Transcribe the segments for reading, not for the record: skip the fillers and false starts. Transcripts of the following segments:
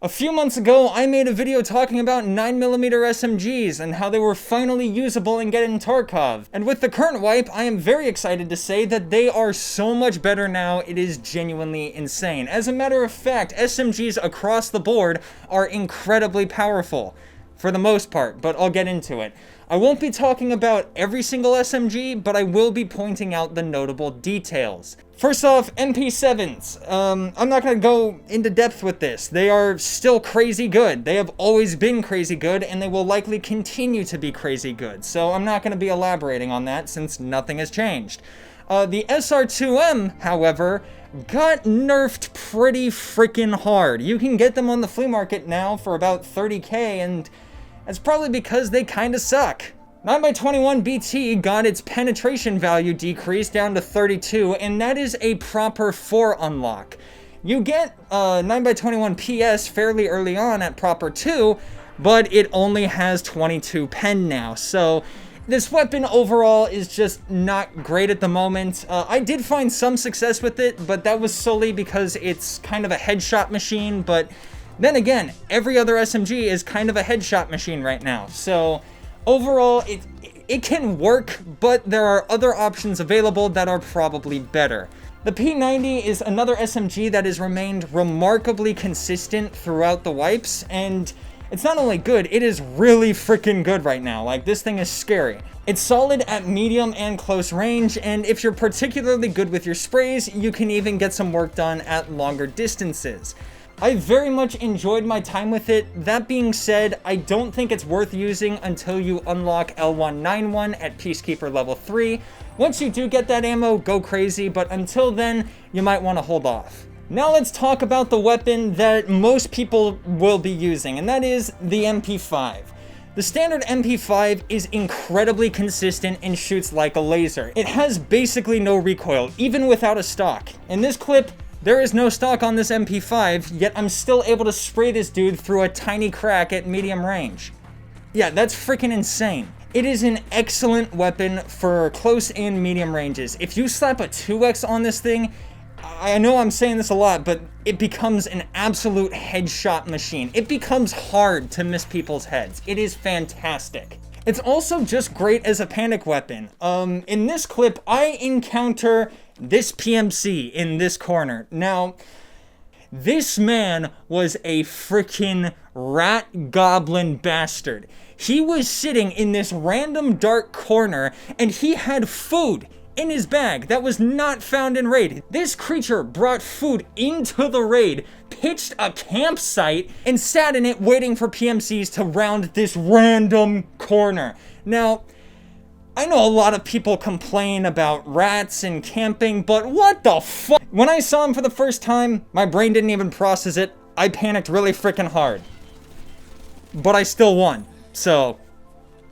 A few months ago, I made a video talking about 9mm SMGs and how they were finally usable in getting Tarkov. And with the current wipe, I am very excited to say that they are so much better now, it is genuinely insane. As a matter of fact, SMGs across the board are incredibly powerful. For the most part, but I'll get into it. I won't be talking about every single SMG, but I will be pointing out the notable details. First off, MP7s. I'm not going to go into depth with this. They are still crazy good. They have always been crazy good, and they will likely continue to be crazy good. So I'm not going to be elaborating on that since nothing has changed. The SR2M, however, got nerfed pretty freaking hard. You can get them on the flea market now for about 30k, and that's probably because they kinda suck. 9x21 BT got its penetration value decreased down to 32, and that is a proper 4 unlock. You get 9x21 PS fairly early on at proper 2, but it only has 22 pen now, so this weapon overall is just not great at the moment. I did find some success with it, but that was solely because it's kind of a headshot machine, but then again, every other SMG is kind of a headshot machine right now. So overall, it can work, but there are other options available that are probably better. The P90 is another SMG that has remained remarkably consistent throughout the wipes, and it's not only good, it is really freaking good right now. Like, this thing is scary. It's solid at medium and close range, and if you're particularly good with your sprays, you can even get some work done at longer distances. I very much enjoyed my time with it. That being said, I don't think it's worth using until you unlock L191 at Peacekeeper level 3. Once you do get that ammo, go crazy, but until then, you might want to hold off. Now let's talk about the weapon that most people will be using, and that is the MP5. The standard MP5 is incredibly consistent and shoots like a laser. It has basically no recoil, even without a stock. In this clip, there is no stock on this MP5, yet I'm still able to spray this dude through a tiny crack at medium range. Yeah, that's freaking insane. It is an excellent weapon for close and medium ranges. If you slap a 2x on this thing, I know I'm saying this a lot, but it becomes an absolute headshot machine. It becomes hard to miss people's heads. It is fantastic. It's also just great as a panic weapon. In this clip, I encounter this PMC in this corner. Now, this man was a freaking rat goblin bastard. He was sitting in this random dark corner, and he had food in his bag that was not found in raid. This creature brought food into the raid, pitched a campsite, and sat in it waiting for PMCs to round this random corner. Now, I know a lot of people complain about rats and camping, but what the fuck? When I saw him for the first time, my brain didn't even process it. I panicked really freaking hard. But I still won, so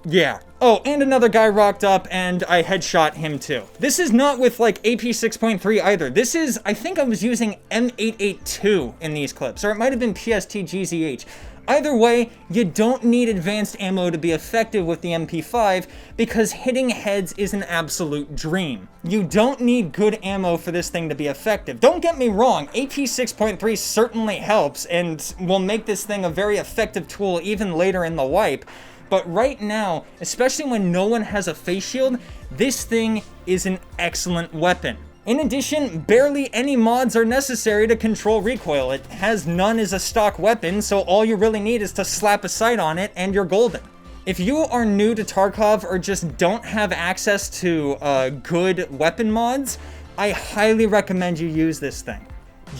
yeah. Oh, and another guy rocked up, and I headshot him too. This is not with, like, AP 6.3 either. This is, I think I was using M882 in these clips, or it might have been PST GZH. Either way, you don't need advanced ammo to be effective with the MP5, because hitting heads is an absolute dream. You don't need good ammo for this thing to be effective. Don't get me wrong, AP 6.3 certainly helps, and will make this thing a very effective tool even later in the wipe. But right now, especially when no one has a face shield, this thing is an excellent weapon. In addition, barely any mods are necessary to control recoil. It has none as a stock weapon, so all you really need is to slap a sight on it and you're golden. If you are new to Tarkov or just don't have access to good weapon mods, I highly recommend you use this thing.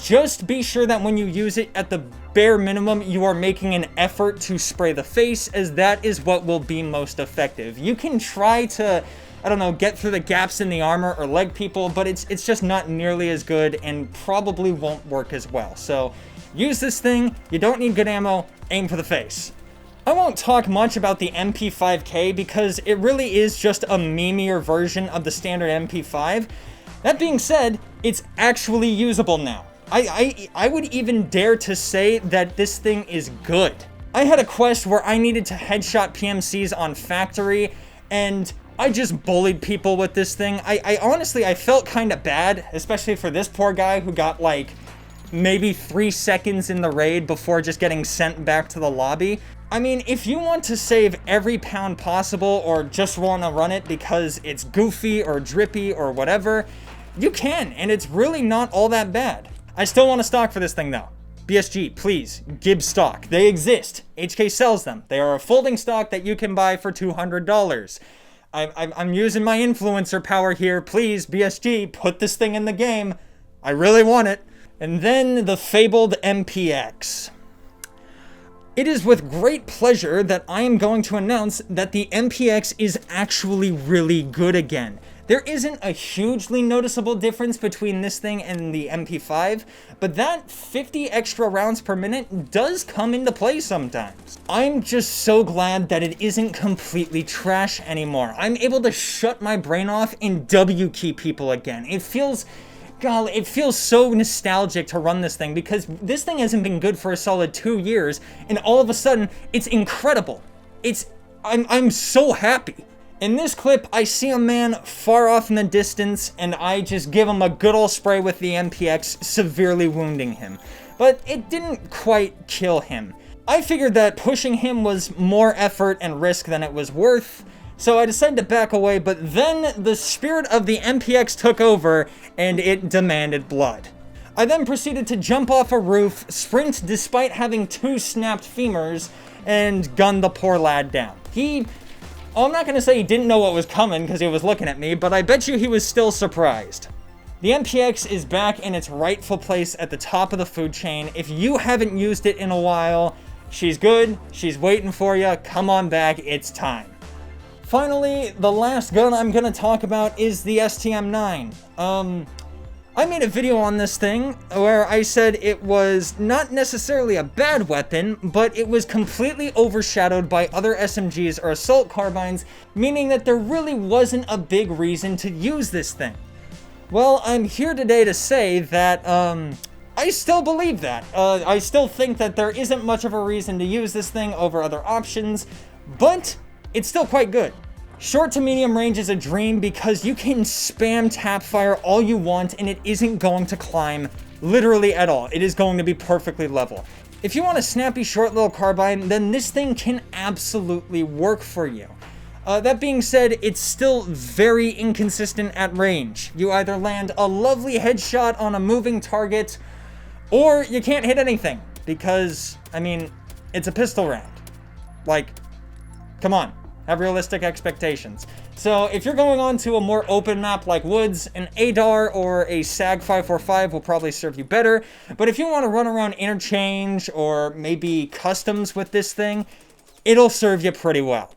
Just be sure that when you use it, at the bare minimum, you are making an effort to spray the face, as that is what will be most effective. You can try to, I don't know, get through the gaps in the armor or leg people, but it's just not nearly as good and probably won't work as well. So use this thing, you don't need good ammo, aim for the face. I won't talk much about the MP5K because it really is just a memeier version of the standard MP5. That being said, it's actually usable now. I would even dare to say that this thing is good. I had a quest where I needed to headshot PMCs on factory, and I just bullied people with this thing. I honestly, I felt kind of bad, especially for this poor guy who got like maybe 3 seconds in the raid before just getting sent back to the lobby. I mean, if you want to save every pound possible or just want to run it because it's goofy or drippy or whatever, you can, and it's really not all that bad. I still want a stock for this thing though. BSG, please, give stock. They exist. HK sells them. They are a folding stock that you can buy for $200. I'm using my influencer power here. Please, BSG, put this thing in the game. I really want it. And then the fabled MPX. It is with great pleasure that I am going to announce that the MPX is actually really good again. There isn't a hugely noticeable difference between this thing and the MP5, but that 50 extra rounds per minute does come into play sometimes. I'm just so glad that it isn't completely trash anymore. I'm able to shut my brain off and W key people again. It feels so nostalgic to run this thing because this thing hasn't been good for a solid 2 years, and all of a sudden, it's incredible. I'm so happy. In this clip, I see a man far off in the distance, and I just give him a good ol' spray with the MPX, severely wounding him. But it didn't quite kill him. I figured that pushing him was more effort and risk than it was worth, so I decided to back away, but then the spirit of the MPX took over, and it demanded blood. I then proceeded to jump off a roof, sprint despite having 2 snapped femurs, and gun the poor lad down. I'm not going to say he didn't know what was coming because he was looking at me, but I bet you he was still surprised. The MPX is back in its rightful place at the top of the food chain. If you haven't used it in a while, she's good, she's waiting for you, come on back, it's time. Finally, the last gun I'm going to talk about is the STM9. I made a video on this thing where I said it was not necessarily a bad weapon, but it was completely overshadowed by other SMGs or assault carbines, meaning that there really wasn't a big reason to use this thing. Well, I'm here today to say that, I still believe that. I still think that there isn't much of a reason to use this thing over other options, but it's still quite good. Short to medium range is a dream because you can spam tap fire all you want and it isn't going to climb literally at all. It is going to be perfectly level. If you want a snappy short little carbine, then this thing can absolutely work for you. That being said, it's still very inconsistent at range. You either land a lovely headshot on a moving target, or you can't hit anything because, I mean, it's a pistol round. Like, come on. Have realistic expectations. So if you're going on to a more open map like Woods, an ADAR or a SAG 545 will probably serve you better. But if you want to run around interchange or maybe customs with this thing, it'll serve you pretty well.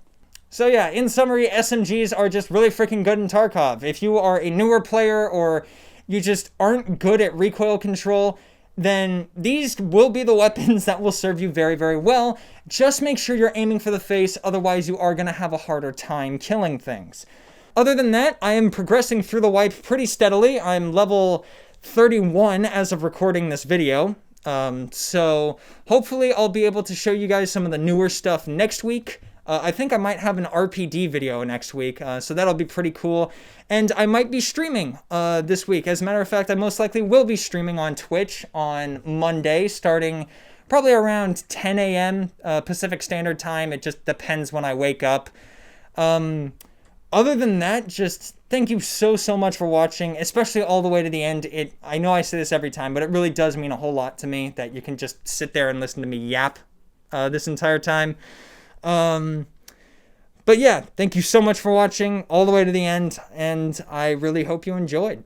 So yeah, in summary, SMGs are just really freaking good in Tarkov. If you are a newer player or you just aren't good at recoil control, then these will be the weapons that will serve you very, very well. Just make sure you're aiming for the face, otherwise you are going to have a harder time killing things. Other than that, I am progressing through the wipe pretty steadily. I'm level 31 as of recording this video. So hopefully I'll be able to show you guys some of the newer stuff next week. I think I might have an RPD video next week, so that'll be pretty cool. And I might be streaming this week. As a matter of fact, I most likely will be streaming on Twitch on Monday, starting probably around 10 a.m. Pacific Standard Time. It just depends when I wake up. Other than that, just thank you so much for watching, especially all the way to the end. I know I say this every time, but it really does mean a whole lot to me that you can just sit there and listen to me yap this entire time. But yeah, thank you so much for watching all the way to the end, and I really hope you enjoyed.